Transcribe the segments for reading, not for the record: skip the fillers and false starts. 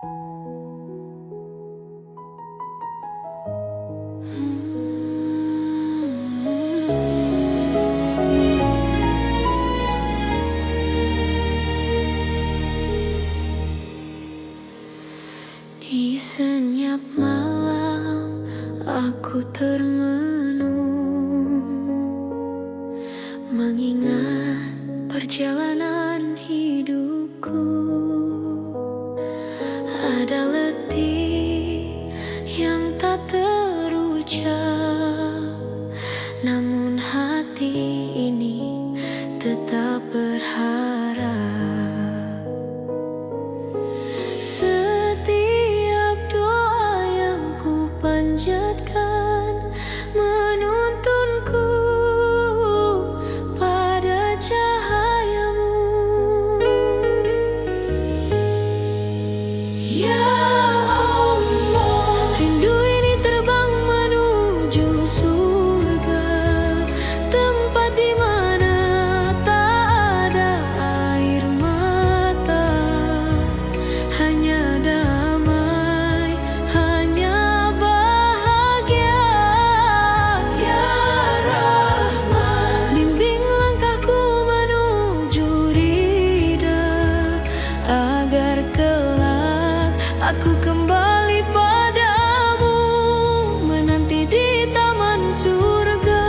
Di senyap malam aku termenung, mengingat perjalanan hidupku. Ada letih yang tak terucap, namun hati ini tetap berharap. Setiap doa yang ku panjatkan menuntunku pada cahayamu. Ya Allah, rindu ini terbang menuju surga, tempat di mana tak ada air mata, hanya damai, hanya bahagia. Ya Rahman, bimbing langkahku menuju ridha, agar kelak aku kembali padamu, menanti di taman surga.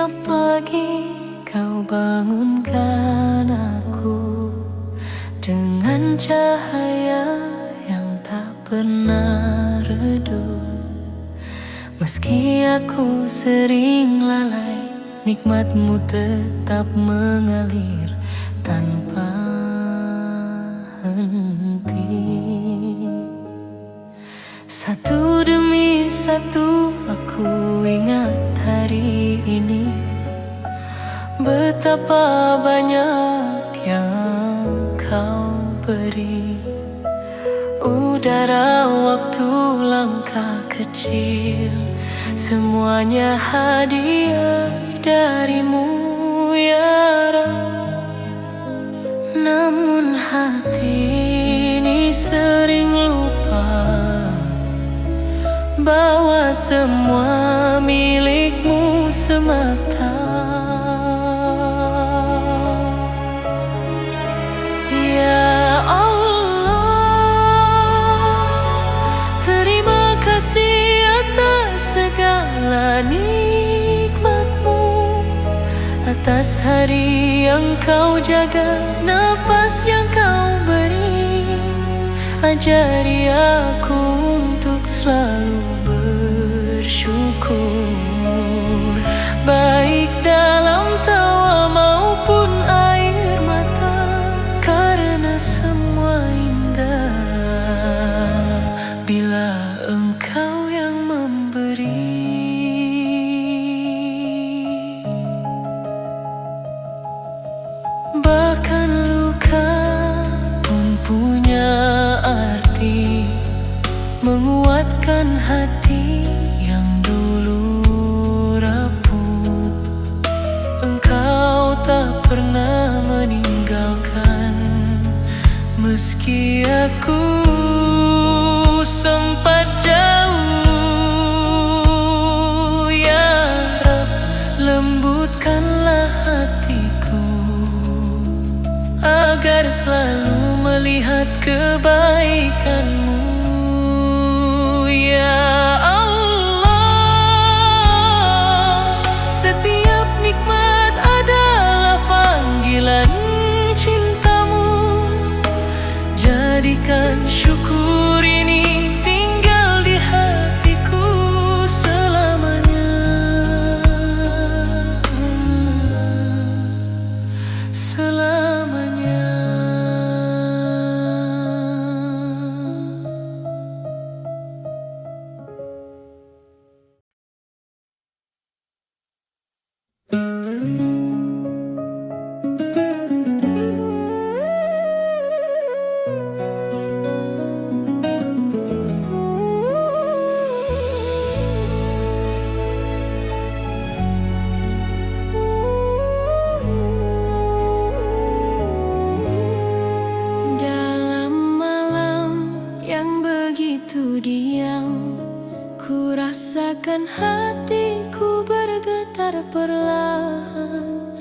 Tiap pagi kau bangunkan aku dengan cahaya yang tak pernah redup. Meski aku sering lalai, nikmatmu tetap mengalir tanpa henti. Satu demi satu aku ingat hari ini, betapa banyak yang kau beri. Udara, waktu, langkah kecil, semuanya hadiah darimu ya Rab. Namun hati ini sering lupa bahwa semua milikmu semata. Ya Allah, terima kasih atas segala nikmatmu, atas hari yang kau jaga, nafas yang kau beri. Ajari aku untuk selalu bersyukur, baik dalam tawa maupun air mata, karena semua indah bila engkau yang memberi. Bahkan luka pun punya arti, menguatkan hati yang dulu rapuh. Engkau tak pernah meninggalkan, meski aku sempat jauh. Ya Rab, lembutkanlah hatiku agar selalu melihat kebaikanmu. Ya Allah, setiap nikmat adalah panggilan cintamu. Jadikan syukur ini tinggal di hatiku selamanya. Selamanya. Dalam malam yang begitu diam, ku rasakan hatiku bergetar perlahan.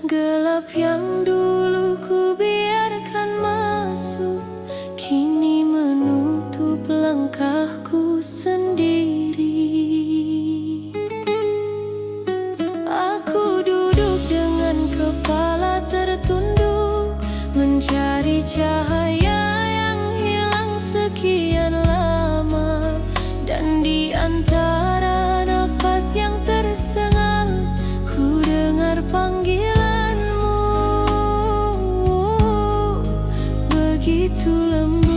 Gelap yang dulu ku biarkan masuk, kini menutup langkahku sendiri. Aku duduk dengan kepala tertunduk, mencari cahaya yang hilang sekian lama. Dan di antara napas yang tersengal, ku dengar panggilanmu begitu lembut.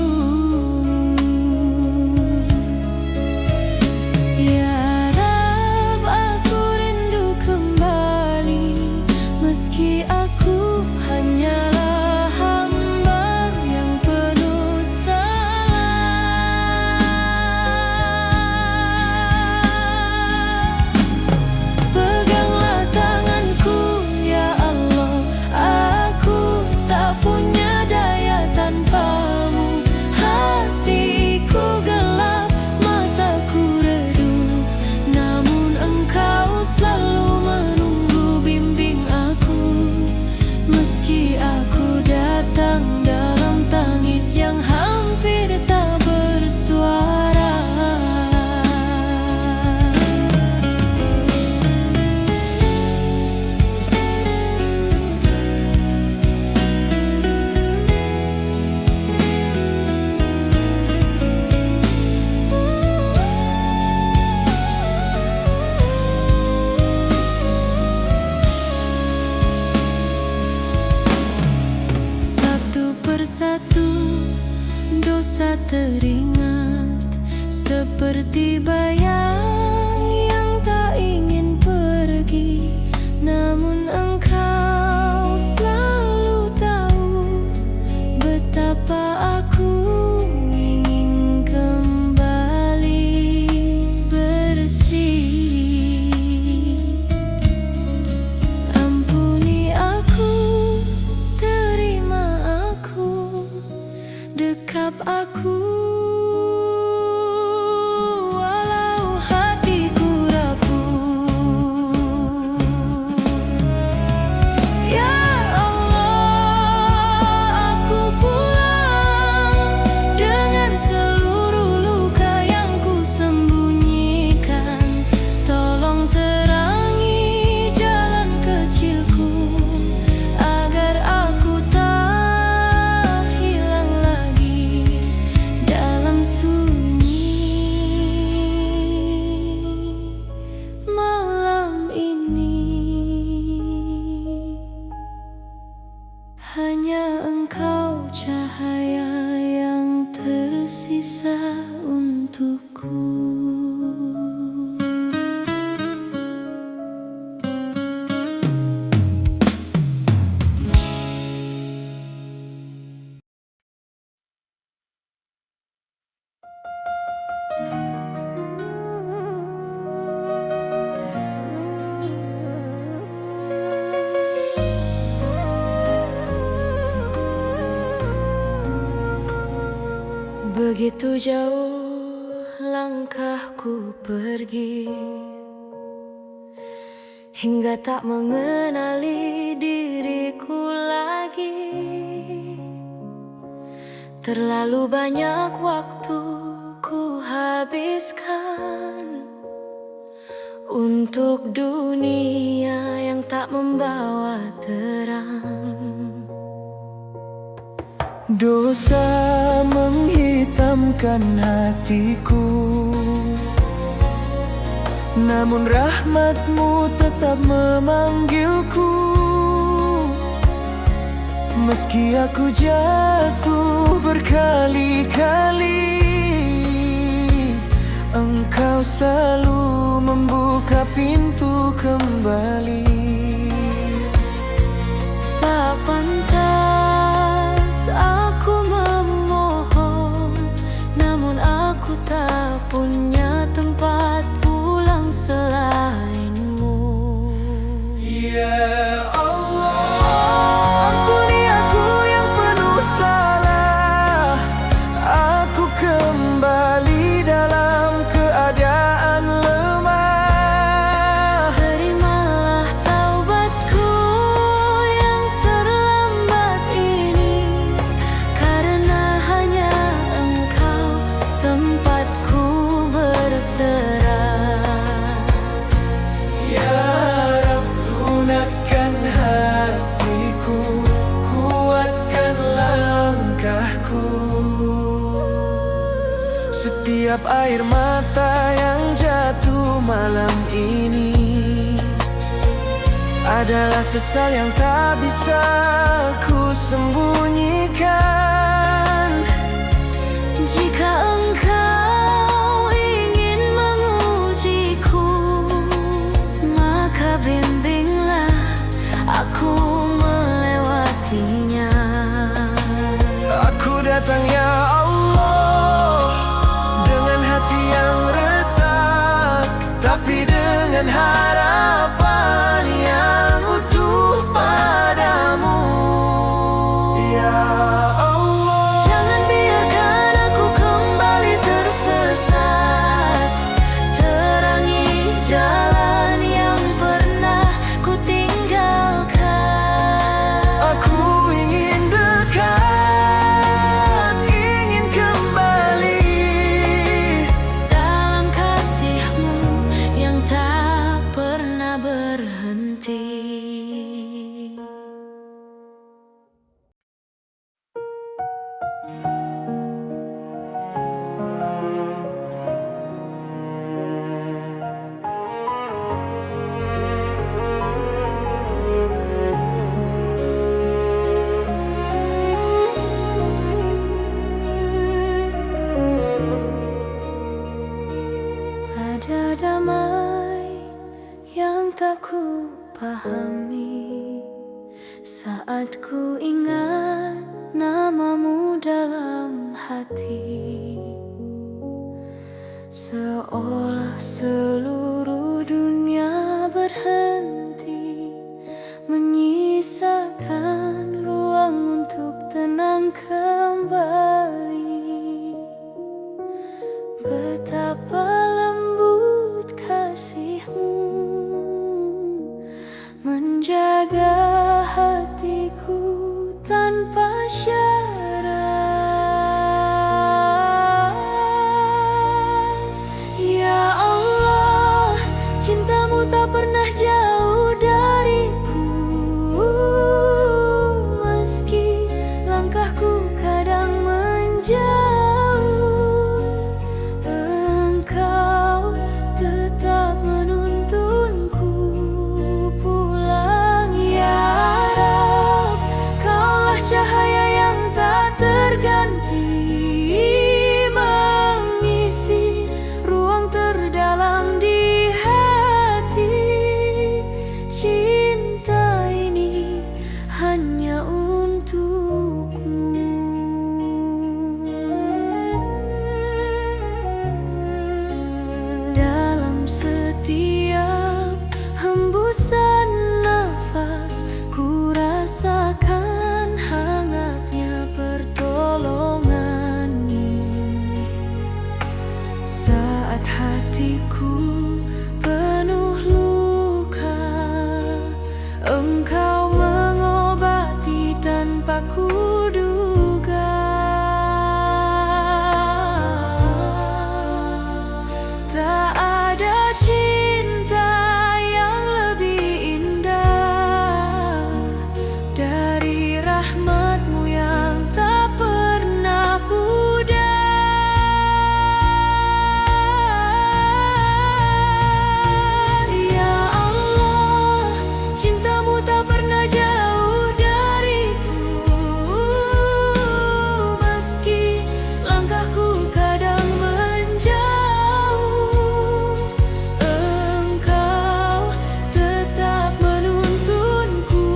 bisa teringat, seperti bayang yang tak ingin pergi. Namun engkau selalu tahu betapa aku ingin kembali bersih. Ampuni aku, terima aku, dekap aku. Hanya engkau cahaya yang tersisa untukku. Begitu jauh langkahku pergi, hingga tak mengenali diriku lagi. Terlalu banyak waktu ku habiskan untuk dunia yang tak membawa terang. Dosa menghitamkan hatiku, namun rahmat-Mu tetap memanggilku. Meski aku jatuh berkali-kali, Engkau selalu membuka pintu kembali. Tak pantas aku memohon, namun aku tak punya tempat pulang selain-Mu. Ya Allah, ampuni aku yang penuh salah. Aku kembali dalam keadaan lemah. Terimalah taubatku yang terlambat ini, karena hanya Engkau tempatku berserah. Ya Rab, lunakkan hatiku, kuatkan langkahku. Setiap air mata yang jatuh malam ini adalah sesal yang tak bisa ku sembunyikan. Jika Engkau ingin mengujiku, maka bimbinglah aku melewatinya. Aku datang ya Allah dengan hati yang retak, tapi dengan harapan yang utuh padamu. Ya Allah, pahami saat ku ingat namamu dalam hati. Seolah seluruh dunia berhenti, menyisakan ruang untuk tenang kembali. Betapa lembut kasihmu menjaga hatiku tanpa syarat. Ya Allah, cintamu tak pernah jauh dariku, meski langkahku kadang menjauh. Engkau tetap menuntunku pulang. Ya Rab, Kaulah cahaya yang tak terganti, mengisi ruang terdalam di hati. Cinta ini hanya untukmu. Dalam setiap hembusan nafas, ku rasakan hangatnya pertolonganmu. Saat hatiku penuh luka, Engkau mengobati tanpa kuduga. Tak ada cinta yang lebih indah dari rahmat-Mu yang tak pernah pudar. Ya Allah, cinta-Mu tak pernah jauh dariku, meski langkahku kadang menjauh. Engkau tetap menuntunku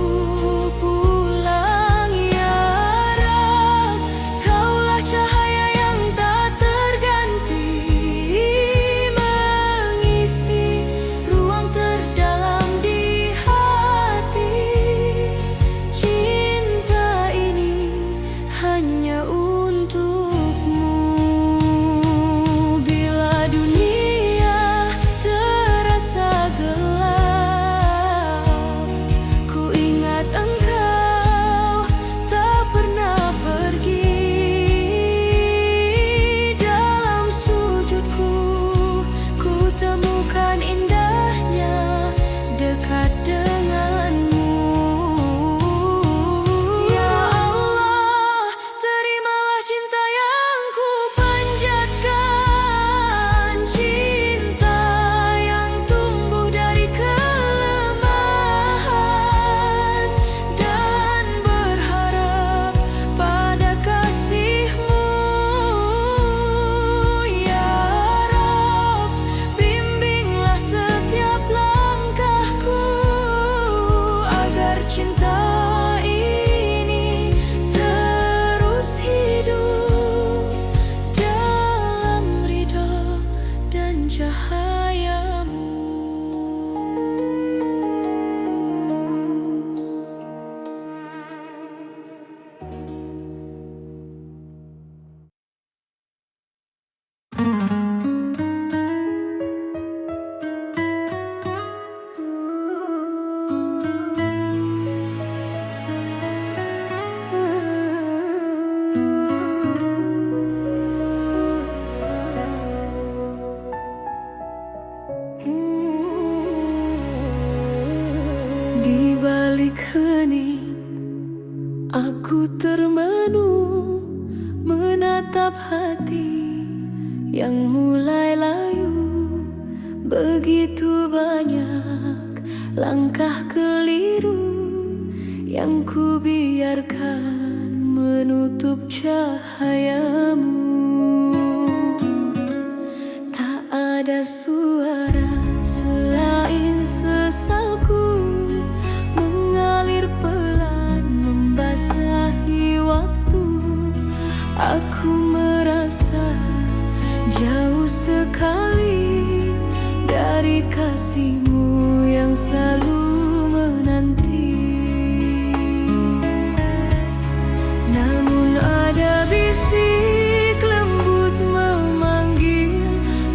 pulang. Ya Rab, Kaulah cahaya yang tak terganti, mengisi ruang terdalam di hati. Cinta ini hanya untukmu. Bila dunia terasa gelap, ku ingat Engkau tak pernah pergi. Dalam sujudku, ku temukan indahnya dekat denganmu. Ya Allah, terimalah cinta yang ku panjatkan, cinta yang tumbuh dari kelemahan, dan berharap pada kasih-Mu. Ya Rab, bimbinglah setiap langkahku, agar cinta ini terus hidup dalam ridha dan cahaya-Mu. Di balik hening, aku termenung menatap hati yang mulai layu. Begitu banyak langkah keliru yang ku biarkan menutup cahayamu. Tak ada suara selain sesalku jauh sekali dari kasihmu yang selalu menanti. Namun ada bisik lembut memanggil,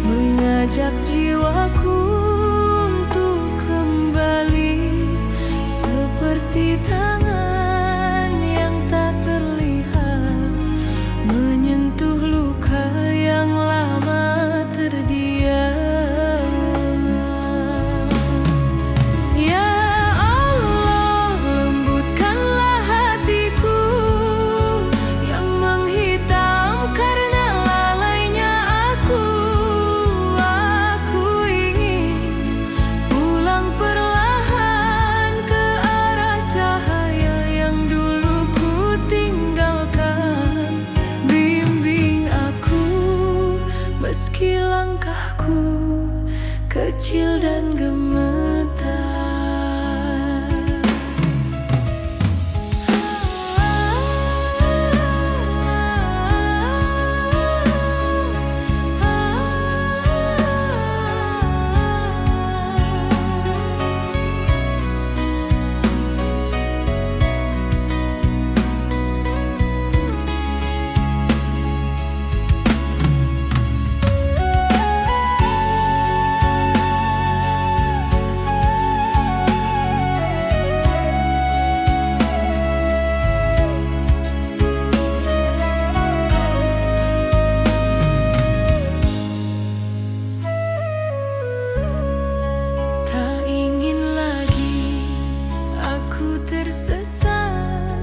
mengajak jiwaku untuk kembali, seperti tangan yang tak terlihat menyentuh luka yang lama terdiam. Ya Allah, lembutkanlah hatiku yang menghitam karena lalainya aku. Aku ingin pulang perlahan ke arah cahaya yang dulu ku tinggalkan. Bimbing aku meski langkahku kecil dan gemetar. Tak ingin lagi aku tersesat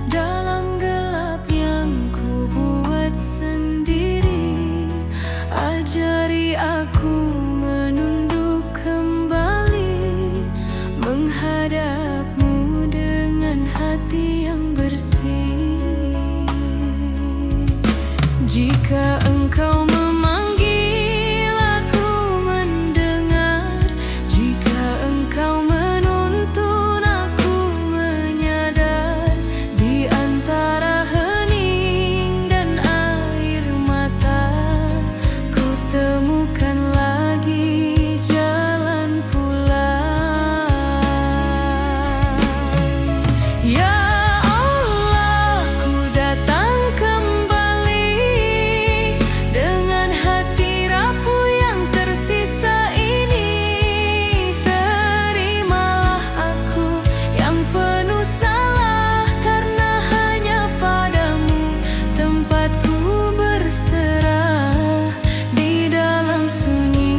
dalam gelap yang ku buat sendiri. Ajari aku menunduk kembali, menghadapmu dengan hati yang bersih. Jika engkau memanggil, aku mendengar. Jika engkau menuntun, aku menyadar. Di antara hening dan air mata, ku temukan lagi jalan pulang. Ya Allah, ku datang kembali dengan hati rapuh yang tersisa ini. Terimalah aku yang penuh salah, karena hanya padamu tempatku berserah di dalam sunyi.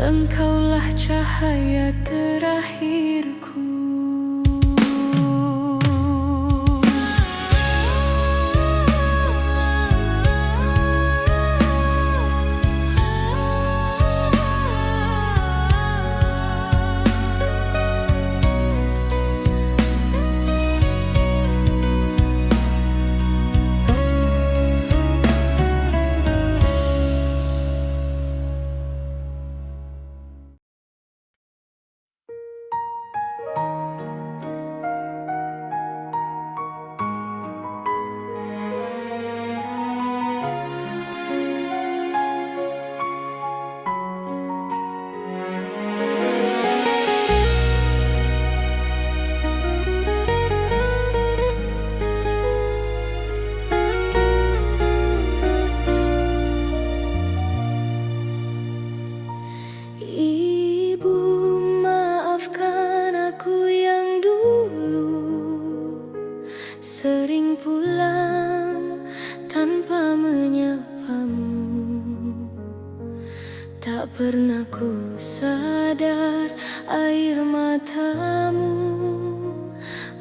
Engkaulah cahaya terakhirku. Ibu, maafkan aku yang dulu sering pulang tanpa menyapamu. Tak pernah ku sadar air matamu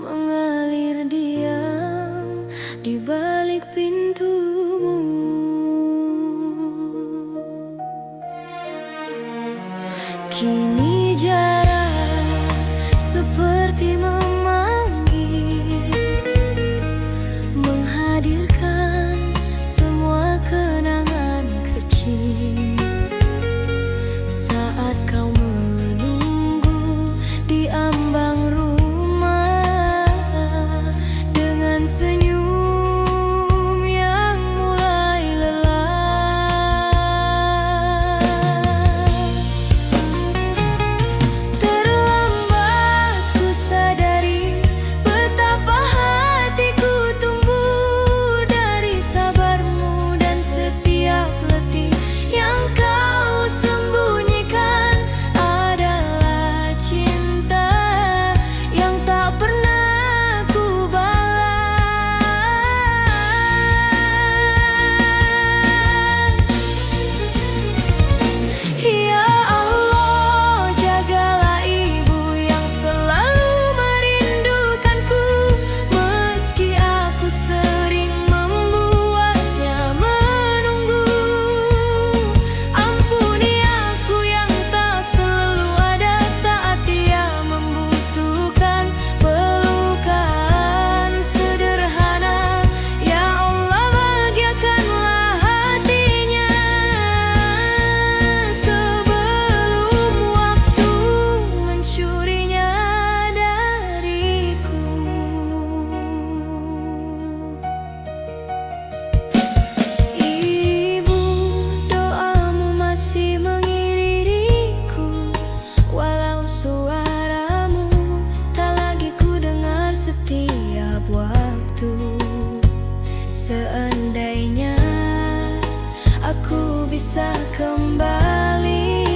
mengalir diam di balik pintumu. Kini jarak seperti memanggil, menghadirkan semua kenangan kecil. Saat kau menunggu di ambang rumah dengan senyum yang mulai Seandainya aku bisa kembali